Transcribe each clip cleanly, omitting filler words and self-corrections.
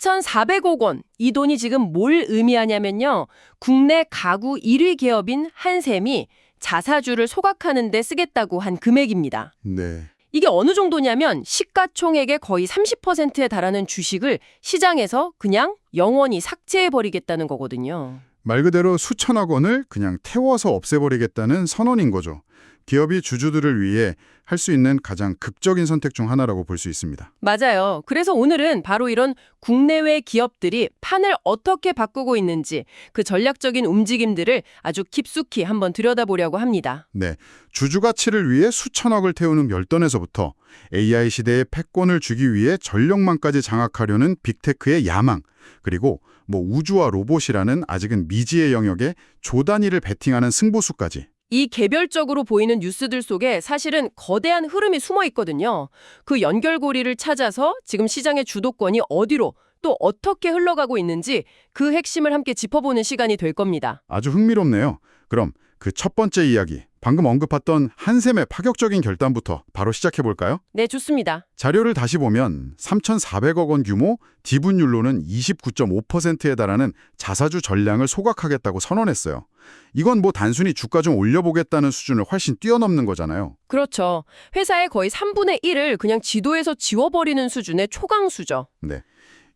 4,400억 원. 이 돈이 지금 뭘 의미하냐면요. 국내 가구 1위 기업인 한샘이 자사주를 소각하는 데 쓰겠다고 한 금액입니다. 네. 이게 어느 정도냐면 시가총액의 거의 30%에 달하는 주식을 시장에서 그냥 영원히 삭제해버리겠다는 거거든요. 말 그대로 수천억 원을 그냥 태워서 없애버리겠다는 선언인 거죠. 기업이 주주들을 위해 할 수 있는 가장 극적인 선택 중 하나라고 볼 수 있습니다. 맞아요. 그래서 오늘은 바로 이런 국내외 기업들이 판을 어떻게 바꾸고 있는지 그 전략적인 움직임들을 아주 깊숙이 한번 들여다보려고 합니다. 네, 주주 가치를 위해 수천억을 태우는 결단에서부터 AI 시대의 패권을 주기 위해 전력망까지 장악하려는 빅테크의 야망, 그리고 우주와 로봇이라는 아직은 미지의 영역에 조 단위를 베팅하는 승부수까지. 이 개별적으로 보이는 뉴스들 속에 사실은 거대한 흐름이 숨어 있거든요. 그 연결고리를 찾아서 지금 시장의 주도권이 어디로 또 어떻게 흘러가고 있는지 그 핵심을 함께 짚어보는 시간이 될 겁니다. 아주 흥미롭네요. 그럼 그 첫 번째 이야기, 방금 언급했던 한샘의 파격적인 결단부터 바로 시작해볼까요? 네, 좋습니다. 자료를 다시 보면 3,400억 원 규모, 지분율로는 29.5%에 달하는 자사주 전량을 소각하겠다고 선언했어요. 이건 단순히 주가 좀 올려보겠다는 수준을 훨씬 뛰어넘는 거잖아요. 그렇죠. 회사의 거의 3분의 1을 그냥 지도에서 지워버리는 수준의 초강수죠. 네.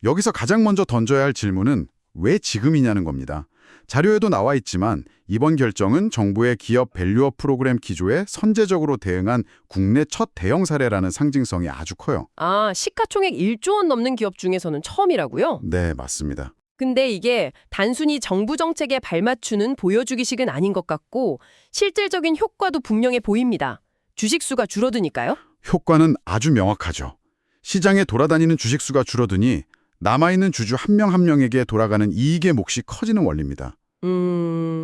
여기서 가장 먼저 던져야 할 질문은 왜 지금이냐는 겁니다. 자료에도 나와 있지만 이번 결정은 정부의 기업 밸류업 프로그램 기조에 선제적으로 대응한 국내 첫 대형 사례라는 상징성이 아주 커요. 아, 시가총액 1조 원 넘는 기업 중에서는 처음이라고요? 네, 맞습니다. 근데 이게 단순히 정부 정책에 발맞추는 보여주기식은 아닌 것 같고 실질적인 효과도 분명해 보입니다. 주식 수가 줄어드니까요? 효과는 아주 명확하죠. 시장에 돌아다니는 주식 수가 줄어드니 남아있는 주주 한 명 한 명에게 돌아가는 이익의 몫이 커지는 원리입니다.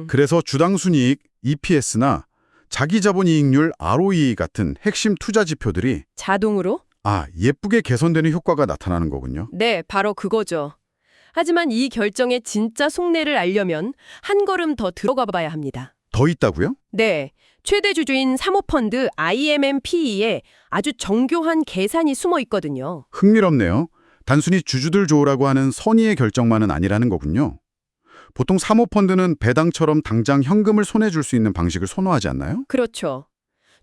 그래서 주당 순이익, EPS나 자기자본이익률, ROE 같은 핵심 투자 지표들이 자동으로? 예쁘게 개선되는 효과가 나타나는 거군요. 네, 바로 그거죠. 하지만 이 결정의 진짜 속내를 알려면 한 걸음 더 들어가 봐야 합니다. 더 있다고요? 네, 최대 주주인 사모펀드 IMMPE에 아주 정교한 계산이 숨어 있거든요. 흥미롭네요. 단순히 주주들 좋으라고 하는 선의의 결정만은 아니라는 거군요. 보통 사모펀드는 배당처럼 당장 현금을 손에 줄 수 있는 방식을 선호하지 않나요? 그렇죠.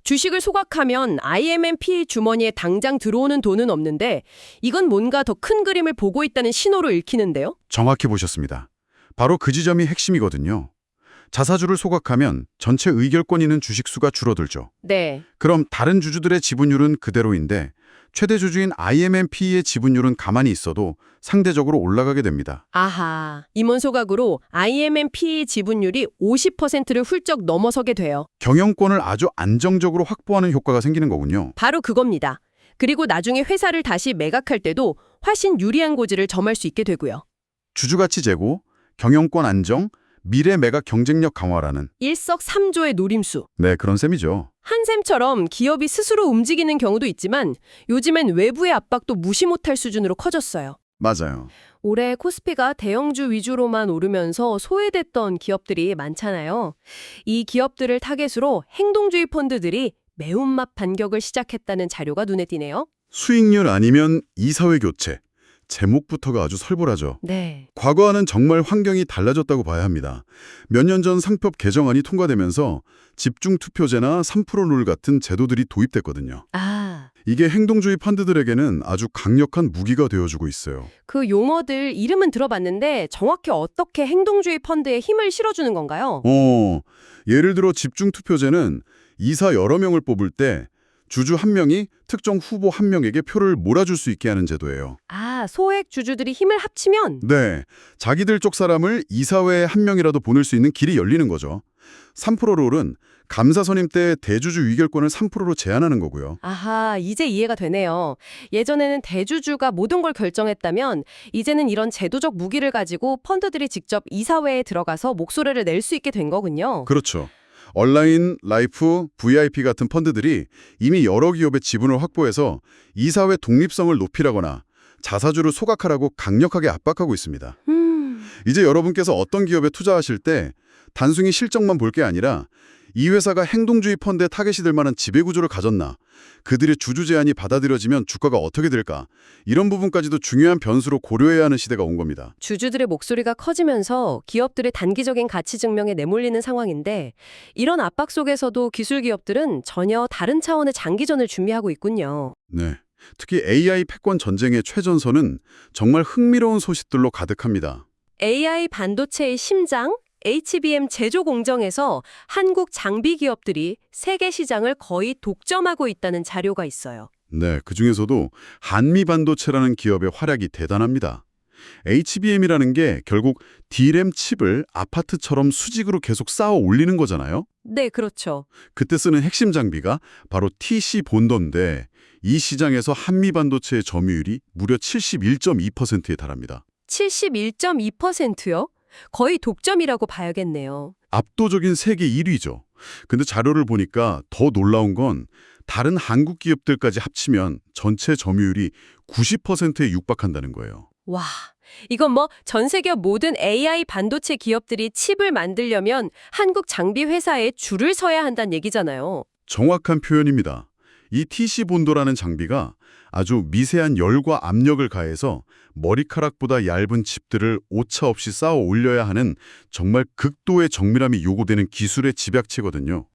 주식을 소각하면 IMMP 주머니에 당장 들어오는 돈은 없는데 이건 뭔가 더 큰 그림을 보고 있다는 신호로 읽히는데요. 정확히 보셨습니다. 바로 그 지점이 핵심이거든요. 자사주를 소각하면 전체 의결권 있는 주식수가 줄어들죠. 네. 그럼 다른 주주들의 지분율은 그대로인데 최대 주주인 IMMP의 지분율은 가만히 있어도 상대적으로 올라가게 됩니다. 아하, 임원 소각으로 IMMP 지분율이 50%를 훌쩍 넘어서게 돼요. 경영권을 아주 안정적으로 확보하는 효과가 생기는 거군요. 바로 그겁니다. 그리고 나중에 회사를 다시 매각할 때도 훨씬 유리한 고지를 점할 수 있게 되고요. 주주가치 제고, 경영권 안정, 미래 매각 경쟁력 강화라는 일석삼조의 노림수. 네, 그런 셈이죠. 한샘처럼 기업이 스스로 움직이는 경우도 있지만 요즘엔 외부의 압박도 무시 못할 수준으로 커졌어요. 맞아요. 올해 코스피가 대형주 위주로만 오르면서 소외됐던 기업들이 많잖아요. 이 기업들을 타겟으로 행동주의 펀드들이 매운맛 반격을 시작했다는 자료가 눈에 띄네요. 수익률 아니면 이사회 교체. 제목부터가 아주 설벌하죠. 네. 과거와는 정말 환경이 달라졌다고 봐야 합니다. 몇 년 전 상법 개정안이 통과되면서 집중투표제나 3% 룰 같은 제도들이 도입됐거든요. 이게 행동주의 펀드들에게는 아주 강력한 무기가 되어주고 있어요. 그 용어들 이름은 들어봤는데 정확히 어떻게 행동주의 펀드에 힘을 실어주는 건가요? 예를 들어 집중투표제는 이사 여러 명을 뽑을 때 주주 한 명이 특정 후보 한 명에게 표를 몰아줄 수 있게 하는 제도예요. 소액 주주들이 힘을 합치면? 네, 자기들 쪽 사람을 이사회에 한 명이라도 보낼 수 있는 길이 열리는 거죠. 3% 룰은 감사 선임 때 대주주 의결권을 3%로 제한하는 거고요. 아하, 이제 이해가 되네요. 예전에는 대주주가 모든 걸 결정했다면 이제는 이런 제도적 무기를 가지고 펀드들이 직접 이사회에 들어가서 목소리를 낼 수 있게 된 거군요. 그렇죠. 얼라인, 라이프, VIP 같은 펀드들이 이미 여러 기업의 지분을 확보해서 이사회 독립성을 높이라거나 자사주를 소각하라고 강력하게 압박하고 있습니다. 이제 여러분께서 어떤 기업에 투자하실 때 단순히 실적만 볼 게 아니라 이 회사가 행동주의 펀드에 타겟이 될 만한 지배구조를 가졌나? 그들의 주주 제한이 받아들여지면 주가가 어떻게 될까? 이런 부분까지도 중요한 변수로 고려해야 하는 시대가 온 겁니다. 주주들의 목소리가 커지면서 기업들의 단기적인 가치 증명에 내몰리는 상황인데 이런 압박 속에서도 기술 기업들은 전혀 다른 차원의 장기전을 준비하고 있군요. 네. 특히 AI 패권 전쟁의 최전선은 정말 흥미로운 소식들로 가득합니다. AI 반도체의 심장, HBM 제조 공정에서 한국 장비 기업들이 세계 시장을 거의 독점하고 있다는 자료가 있어요. 네, 그중에서도 한미반도체라는 기업의 활약이 대단합니다. HBM이라는 게 결국 D램 칩을 아파트처럼 수직으로 계속 쌓아 올리는 거잖아요. 네, 그렇죠. 그때 쓰는 핵심 장비가 바로 TC 본더인데 이 시장에서 한미반도체의 점유율이 무려 71.2%에 달합니다. 71.2%요? 거의 독점이라고 봐야겠네요. 압도적인 세계 1위죠. 근데 자료를 보니까 더 놀라운 건 다른 한국 기업들까지 합치면 전체 점유율이 90%에 육박한다는 거예요. 와, 이건 뭐 전 세계 모든 AI 반도체 기업들이 칩을 만들려면 한국 장비 회사에 줄을 서야 한다는 얘기잖아요. 정확한 표현입니다. 이 TC 본도라는 장비가 아주 미세한 열과 압력을 가해서 머리카락보다 얇은 칩들을 오차 없이 쌓아 올려야 하는 정말 극도의 정밀함이 요구되는 기술의 집약체거든요.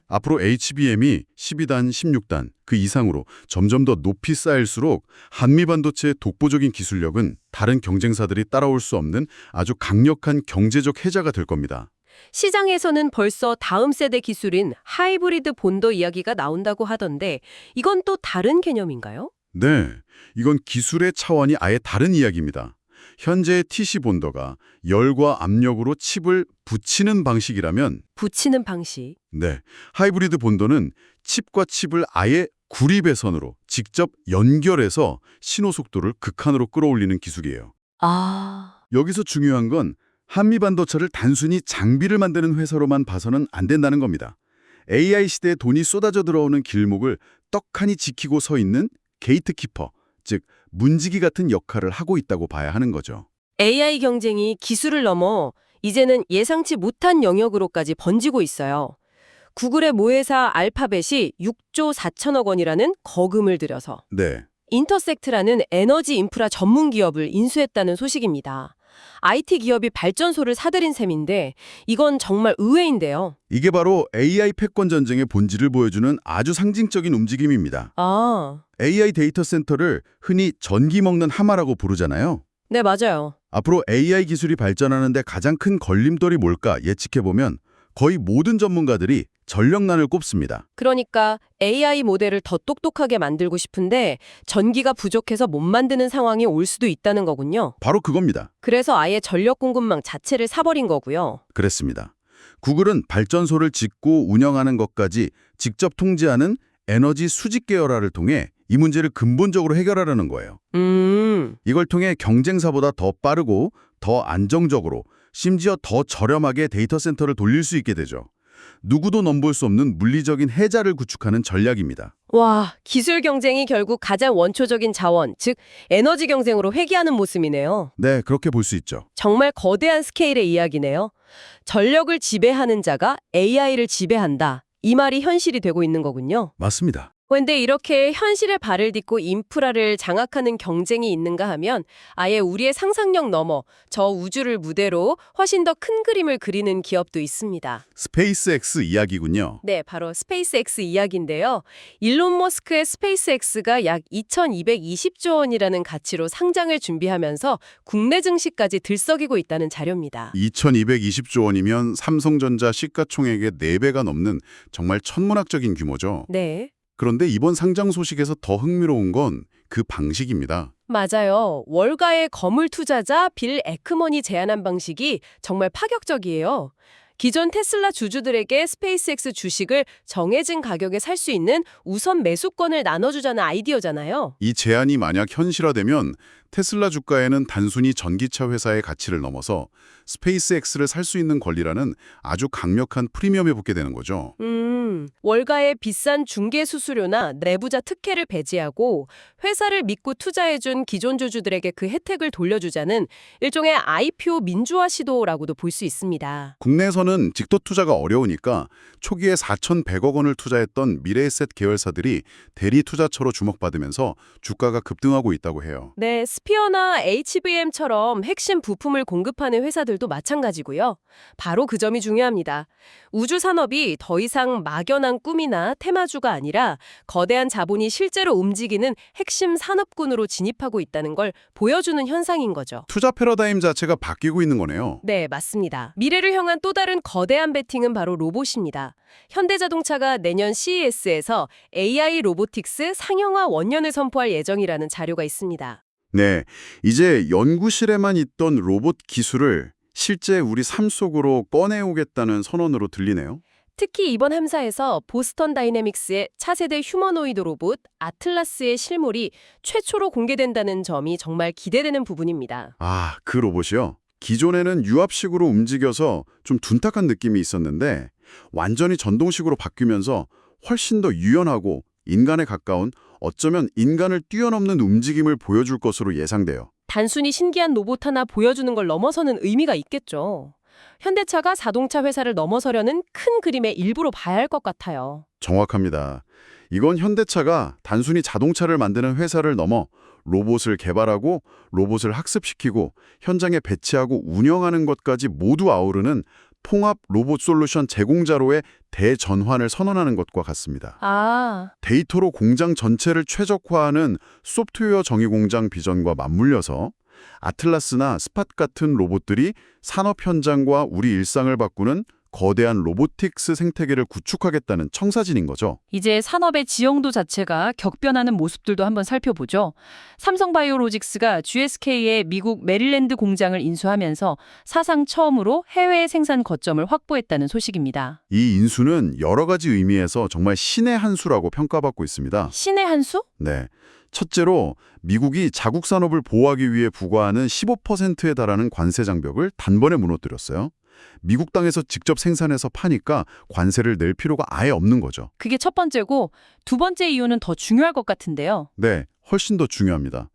앞으로 HBM이 12단, 16단, 그 이상으로 점점 더 높이 쌓일수록 한미반도체의 독보적인 기술력은 다른 경쟁사들이 따라올 수 없는 아주 강력한 경제적 해자가 될 겁니다. 시장에서는 벌써 다음 세대 기술인 하이브리드 본도 이야기가 나온다고 하던데 이건 또 다른 개념인가요? 네, 이건 기술의 차원이 아예 다른 이야기입니다. 현재의 TC 본더가 열과 압력으로 칩을 붙이는 방식이라면 붙이는 방식. 네, 하이브리드 본더는 칩과 칩을 아예 구리배선으로 직접 연결해서 신호 속도를 극한으로 끌어올리는 기술이에요. 아, 여기서 중요한 건 한미반도체를 단순히 장비를 만드는 회사로만 봐서는 안 된다는 겁니다. AI 시대에 돈이 쏟아져 들어오는 길목을 떡하니 지키고 서 있는 게이트키퍼, 즉 문지기 같은 역할을 하고 있다고 봐야 하는 거죠. AI 경쟁이 기술을 넘어 이제는 예상치 못한 영역으로까지 번지고 있어요. 구글의 모회사 알파벳이 6조 4천억 원이라는 거금을 들여서 네, 인터섹트라는 에너지 인프라 전문 기업을 인수했다는 소식입니다. IT 기업이 발전소를 사들인 셈인데 이건 정말 의외인데요. 이게 바로 AI 패권 전쟁의 본질을 보여주는 아주 상징적인 움직임입니다. 아, AI 데이터 센터를 흔히 전기 먹는 하마라고 부르잖아요. 네, 맞아요. 앞으로 AI 기술이 발전하는데 가장 큰 걸림돌이 뭘까 예측해보면 거의 모든 전문가들이 전력난을 꼽습니다. 그러니까 AI 모델을 더 똑똑하게 만들고 싶은데 전기가 부족해서 못 만드는 상황이 올 수도 있다는 거군요. 바로 그겁니다. 그래서 아예 전력 공급망 자체를 사버린 거고요. 그랬습니다. 구글은 발전소를 짓고 운영하는 것까지 직접 통제하는 에너지 수직 계열화를 통해 이 문제를 근본적으로 해결하려는 거예요. 이걸 통해 경쟁사보다 더 빠르고 더 안정적으로 심지어 더 저렴하게 데이터 센터를 돌릴 수 있게 되죠. 누구도 넘볼 수 없는 물리적인 해자를 구축하는 전략입니다. 와, 기술 경쟁이 결국 가장 원초적인 자원, 즉 에너지 경쟁으로 회귀하는 모습이네요. 네, 그렇게 볼 수 있죠. 정말 거대한 스케일의 이야기네요. 전력을 지배하는 자가 AI를 지배한다. 이 말이 현실이 되고 있는 거군요. 맞습니다. 그런데 이렇게 현실에 발을 딛고 인프라를 장악하는 경쟁이 있는가 하면 아예 우리의 상상력 넘어 저 우주를 무대로 훨씬 더 큰 그림을 그리는 기업도 있습니다. 스페이스X 이야기군요. 네, 바로 스페이스X 이야기인데요. 일론 머스크의 스페이스X가 약 2220조 원이라는 가치로 상장을 준비하면서 국내 증시까지 들썩이고 있다는 자료입니다. 2220조 원이면 삼성전자 시가총액의 4배가 넘는 정말 천문학적인 규모죠. 네. 그런데 이번 상장 소식에서 더 흥미로운 건 그 방식입니다. 맞아요. 월가의 거물 투자자 빌 에크먼이 제안한 방식이 정말 파격적이에요. 기존 테슬라 주주들에게 스페이스X 주식을 정해진 가격에 살 수 있는 우선 매수권을 나눠주자는 아이디어잖아요. 이 제안이 만약 현실화되면 테슬라 주가에는 단순히 전기차 회사의 가치를 넘어서 스페이스X를 살 수 있는 권리라는 아주 강력한 프리미엄에 붙게 되는 거죠. 월가의 비싼 중개 수수료나 내부자 특혜를 배제하고 회사를 믿고 투자해준 기존 주주들에게 그 혜택을 돌려주자는 일종의 IPO 민주화 시도라고도 볼 수 있습니다. 국내에서는 직도 투자가 어려우니까 초기에 4,100억 원을 투자했던 미래에셋 계열사들이 대리 투자처로 주목받으면서 주가가 급등하고 있다고 해요. 네, 스피어나 HBM처럼 핵심 부품을 공급하는 회사들도 마찬가지고요. 바로 그 점이 중요합니다. 우주 산업이 더 이상 막연한 꿈이나 테마주가 아니라 거대한 자본이 실제로 움직이는 핵심 산업군으로 진입하고 있다는 걸 보여주는 현상인 거죠. 투자 패러다임 자체가 바뀌고 있는 거네요. 네, 맞습니다. 미래를 향한 또 다른 거대한 베팅은 바로 로봇입니다. 현대자동차가 내년 CES에서 AI 로보틱스 상용화 원년을 선포할 예정이라는 자료가 있습니다. 네, 이제 연구실에만 있던 로봇 기술을 실제 우리 삶 속으로 꺼내오겠다는 선언으로 들리네요. 특히 이번 함사에서 보스턴 다이내믹스의 차세대 휴머노이드 로봇 아틀라스의 실물이 최초로 공개된다는 점이 정말 기대되는 부분입니다. 아, 그 로봇이요? 기존에는 유압식으로 움직여서 좀 둔탁한 느낌이 있었는데 완전히 전동식으로 바뀌면서 훨씬 더 유연하고 인간에 가까운 어쩌면 인간을 뛰어넘는 움직임을 보여줄 것으로 예상돼요. 단순히 신기한 로봇 하나 보여주는 걸 넘어서는 의미가 있겠죠. 현대차가 자동차 회사를 넘어서려는 큰 그림의 일부로 봐야 할 것 같아요. 정확합니다. 이건 현대차가 단순히 자동차를 만드는 회사를 넘어 로봇을 개발하고 로봇을 학습시키고 현장에 배치하고 운영하는 것까지 모두 아우르는 통합 로봇 솔루션 제공자로의 대전환을 선언하는 것과 같습니다. 데이터로 공장 전체를 최적화하는 소프트웨어 정의 공장 비전과 맞물려서 아틀라스나 스팟 같은 로봇들이 산업 현장과 우리 일상을 바꾸는 거대한 로보틱스 생태계를 구축하겠다는 청사진인 거죠. 이제 산업의 지형도 자체가 격변하는 모습들도 한번 살펴보죠. 삼성바이오로직스가 GSK의 미국 메릴랜드 공장을 인수하면서 사상 처음으로 해외 생산 거점을 확보했다는 소식입니다. 이 인수는 여러 가지 의미에서 정말 신의 한 수라고 평가받고 있습니다. 신의 한 수? 네. 첫째로 미국이 자국 산업을 보호하기 위해 부과하는 15%에 달하는 관세 장벽을 단번에 무너뜨렸어요. 미국 땅에서 직접 생산해서 파니까 관세를 낼 필요가 아예 없는 거죠. 그게 첫 번째고 두 번째 이유는 더 중요할 것 같은데요. 네, 훨씬 더 중요합니다.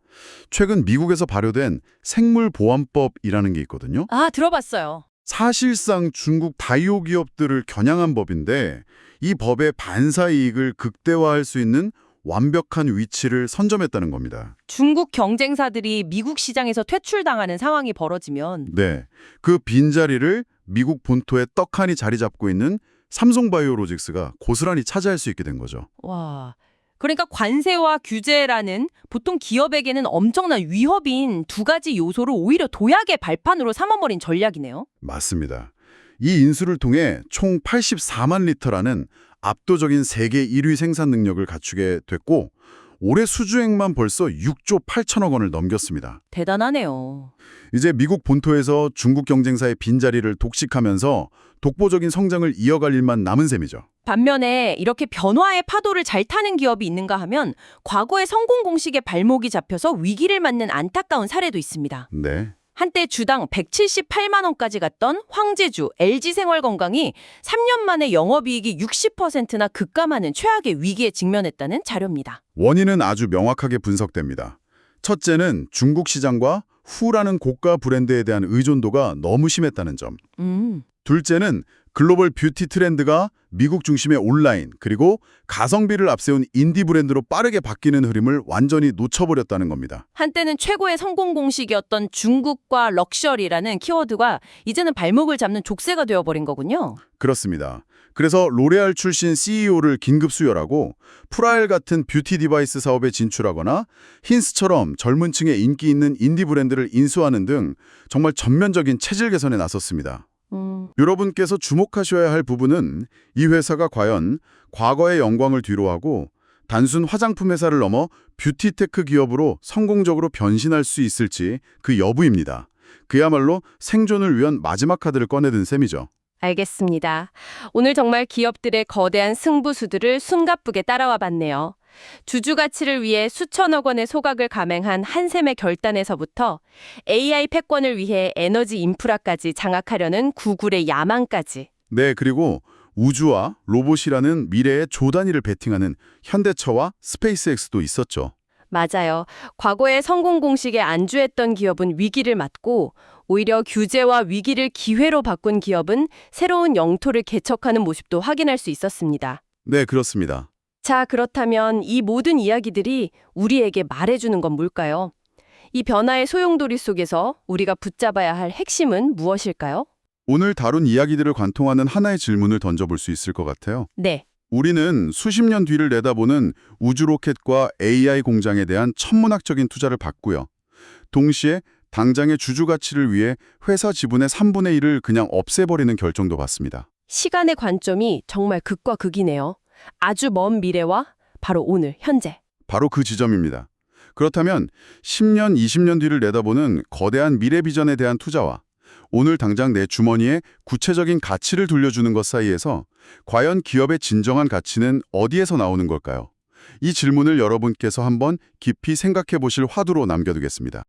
최근 미국에서 발효된 생물보안법이라는 게 있거든요. 아, 들어봤어요. 사실상 중국 다이오 기업들을 겨냥한 법인데 이 법의 반사 이익을 극대화할 수 있는 완벽한 위치를 선점했다는 겁니다. 중국 경쟁사들이 미국 시장에서 퇴출당하는 상황이 벌어지면 네, 그 빈자리를 미국 본토에 떡하니 자리 잡고 있는 삼성바이오로직스가 고스란히 차지할 수 있게 된 거죠. 와, 그러니까 관세와 규제라는 보통 기업에게는 엄청난 위협인 두 가지 요소를 오히려 도약의 발판으로 삼아버린 전략이네요. 맞습니다. 이 인수를 통해 총 84만 리터라는 압도적인 세계 1위 생산 능력을 갖추게 됐고 올해 수주액만 벌써 6조 8천억 원을 넘겼습니다. 대단하네요. 이제 미국 본토에서 중국 경쟁사의 빈자리를 독식하면서 독보적인 성장을 이어갈 일만 남은 셈이죠. 반면에 이렇게 변화의 파도를 잘 타는 기업이 있는가 하면 과거의 성공 공식에 발목이 잡혀서 위기를 맞는 안타까운 사례도 있습니다. 네. 한때 주당 178만 원까지 갔던 황제주 LG생활건강이 3년 만에 영업이익이 60%나 급감하는 최악의 위기에 직면했다는 자료입니다. 원인은 아주 명확하게 분석됩니다. 첫째는 중국 시장과 후라는 고가 브랜드에 대한 의존도가 너무 심했다는 점. 둘째는 글로벌 뷰티 트렌드가 미국 중심의 온라인 그리고 가성비를 앞세운 인디 브랜드로 빠르게 바뀌는 흐름을 완전히 놓쳐버렸다는 겁니다. 한때는 최고의 성공 공식이었던 중국과 럭셔리라는 키워드가 이제는 발목을 잡는 족쇄가 되어버린 거군요. 그렇습니다. 그래서 로레알 출신 CEO를 긴급 수혈하고 프라엘 같은 뷰티 디바이스 사업에 진출하거나 힌스처럼 젊은 층에 인기 있는 인디 브랜드를 인수하는 등 정말 전면적인 체질 개선에 나섰습니다. 여러분께서 주목하셔야 할 부분은 이 회사가 과연 과거의 영광을 뒤로하고 단순 화장품 회사를 넘어 뷰티테크 기업으로 성공적으로 변신할 수 있을지 그 여부입니다. 그야말로 생존을 위한 마지막 카드를 꺼내든 셈이죠. 알겠습니다. 오늘 정말 기업들의 거대한 승부수들을 숨가쁘게 따라와 봤네요. 주주 가치를 위해 수천억 원의 소각을 감행한 한샘의 결단에서부터 AI 패권을 위해 에너지 인프라까지 장악하려는 구글의 야망까지. 네, 그리고 우주와 로봇이라는 미래의 조단위를 베팅하는 현대차와 스페이스X도 있었죠. 맞아요. 과거의 성공 공식에 안주했던 기업은 위기를 맞고 오히려 규제와 위기를 기회로 바꾼 기업은 새로운 영토를 개척하는 모습도 확인할 수 있었습니다. 네, 그렇습니다. 자, 그렇다면 이 모든 이야기들이 우리에게 말해주는 건 뭘까요? 이 변화의 소용돌이 속에서 우리가 붙잡아야 할 핵심은 무엇일까요? 오늘 다룬 이야기들을 관통하는 하나의 질문을 던져볼 수 있을 것 같아요. 네. 우리는 수십 년 뒤를 내다보는 우주 로켓과 AI 공장에 대한 천문학적인 투자를 받고요. 동시에 당장의 주주 가치를 위해 회사 지분의 3분의 1을 그냥 없애버리는 결정도 받습니다. 시간의 관점이 정말 극과 극이네요. 아주 먼 미래와 바로 오늘, 현재. 바로 그 지점입니다. 그렇다면 10년, 20년 뒤를 내다보는 거대한 미래 비전에 대한 투자와 오늘 당장 내 주머니에 구체적인 가치를 돌려주는 것 사이에서 과연 기업의 진정한 가치는 어디에서 나오는 걸까요? 이 질문을 여러분께서 한번 깊이 생각해 보실 화두로 남겨두겠습니다.